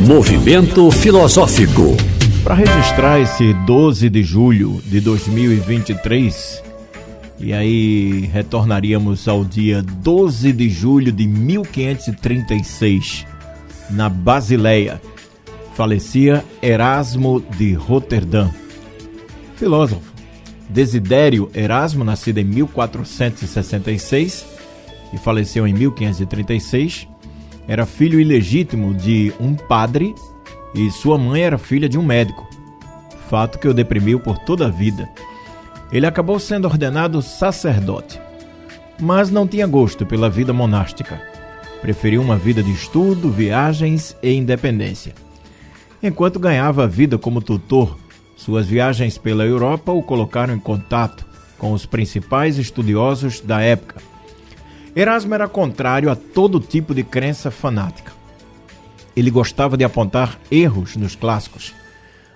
Movimento Filosófico. Para registrar esse 12 de julho de 2023, e aí retornaríamos ao dia 12 de julho de 1536, na Basileia, falecia Erasmo de Roterdã. Filósofo. Desidério Erasmo, nascido em 1466 e faleceu em 1536, era filho ilegítimo de um padre e sua mãe era filha de um médico, fato que o deprimiu por toda a vida. Ele acabou sendo ordenado sacerdote, mas não tinha gosto pela vida monástica. Preferiu uma vida de estudo, viagens e independência. Enquanto ganhava a vida como tutor, suas viagens pela Europa o colocaram em contato com os principais estudiosos da época. Erasmo era contrário a todo tipo de crença fanática. Ele gostava de apontar erros nos clássicos,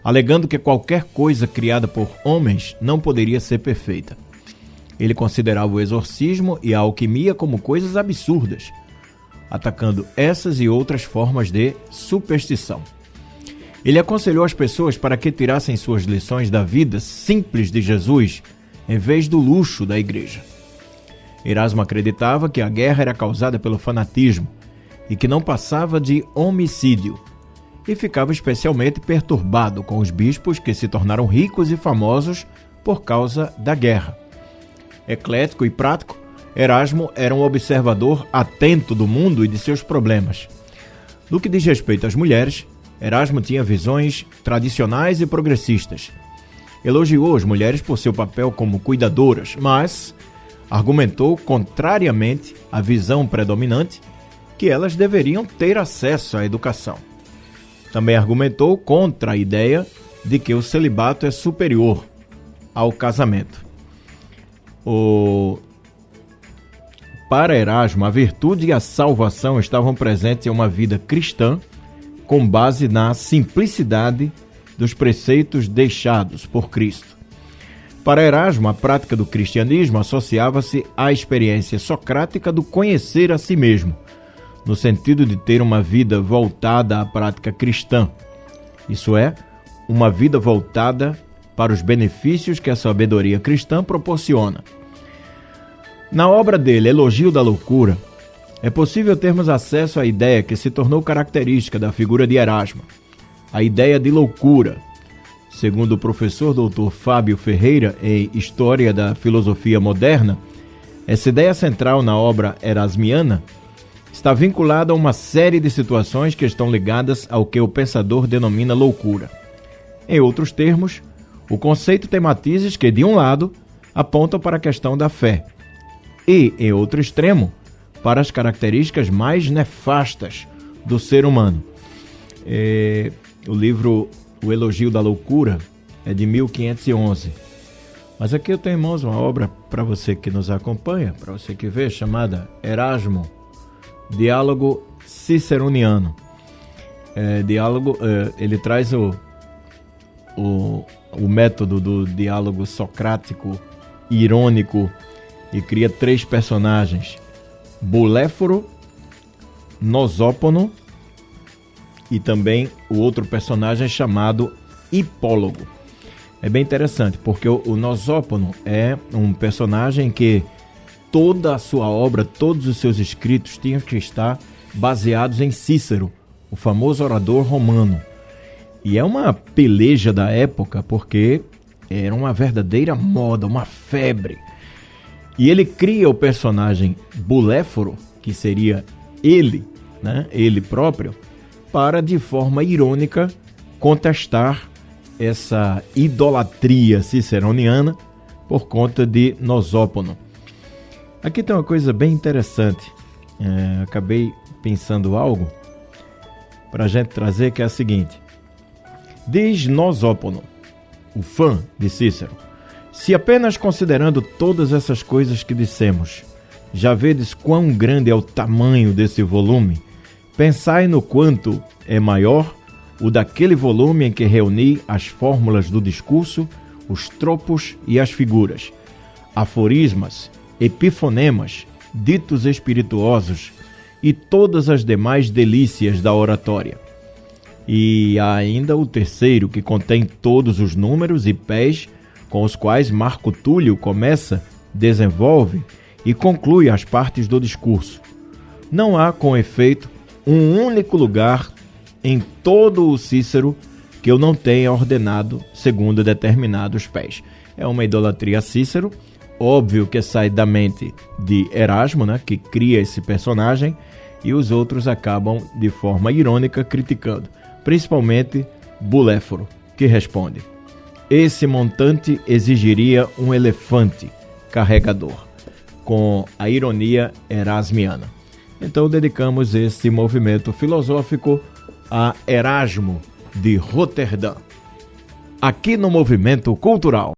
alegando que qualquer coisa criada por homens não poderia ser perfeita. Ele considerava o exorcismo e a alquimia como coisas absurdas, atacando essas e outras formas de superstição. Ele aconselhou as pessoas para que tirassem suas lições da vida simples de Jesus, em vez do luxo da igreja. Erasmo acreditava que a guerra era causada pelo fanatismo e que não passava de homicídio, e ficava especialmente perturbado com os bispos que se tornaram ricos e famosos por causa da guerra. Eclético e prático, Erasmo era um observador atento do mundo e de seus problemas. No que diz respeito às mulheres, Erasmo tinha visões tradicionais e progressistas. Elogiou as mulheres por seu papel como cuidadoras, mas argumentou contrariamente à visão predominante que elas deveriam ter acesso à educação. Também argumentou contra a ideia de que o celibato é superior ao casamento. Para Erasmo, a virtude e a salvação estavam presentes em uma vida cristã com base na simplicidade dos preceitos deixados por Cristo. Para Erasmo, a prática do cristianismo associava-se à experiência socrática do conhecer a si mesmo, no sentido de ter uma vida voltada à prática cristã, isso é, uma vida voltada para os benefícios que a sabedoria cristã proporciona. Na obra dele, Elogio da Loucura, é possível termos acesso à ideia que se tornou característica da figura de Erasmo, a ideia de loucura. Segundo o professor Dr. Fábio Ferreira, em História da Filosofia Moderna, essa ideia central na obra erasmiana está vinculada a uma série de situações que estão ligadas ao que o pensador denomina loucura. Em outros termos, o conceito tem matizes que, de um lado, apontam para a questão da fé e, em outro extremo, para as características mais nefastas do ser humano. O livro O Elogio da Loucura é de 1511. Mas aqui eu tenho em mãos uma obra para você que nos acompanha, para você que vê, chamada Erasmo, Diálogo Ciceroniano. Ele traz o método do diálogo socrático irônico e cria 3 personagens: Buléforo, Nosópono e também o outro personagem chamado Hipólogo. É bem interessante, porque o Nosópono é um personagem que toda a sua obra, todos os seus escritos tinham que estar baseados em Cícero, o famoso orador romano. E é uma peleja da época, porque era uma verdadeira moda, uma febre. E ele cria o personagem Buléforo, que seria ele, né, ele próprio, para, de forma irônica, contestar essa idolatria ciceroniana por conta de Nosópono. Aqui tem uma coisa bem interessante. Acabei pensando algo para a gente trazer, que é a seguinte. Diz Nosópono, o fã de Cícero: se apenas considerando todas essas coisas que dissemos, já vedes quão grande é o tamanho desse volume, pensai no quanto é maior o daquele volume em que reuni as fórmulas do discurso, os tropos e as figuras, aforismas, epifonemas, ditos espirituosos e todas as demais delícias da oratória. E há ainda o terceiro, que contém todos os números e pés com os quais Marco Túlio começa, desenvolve e conclui as partes do discurso. Não há, com efeito, um único lugar em todo o Cícero que eu não tenha ordenado segundo determinados pés. É uma idolatria a Cícero, óbvio que sai da mente de Erasmo, né, que cria esse personagem, e os outros acabam de forma irônica criticando, principalmente Buléforo, que responde: esse montante exigiria um elefante carregador, com a ironia erasmiana. Então dedicamos esse movimento filosófico a Erasmo de Roterdã, aqui no Movimento Cultural.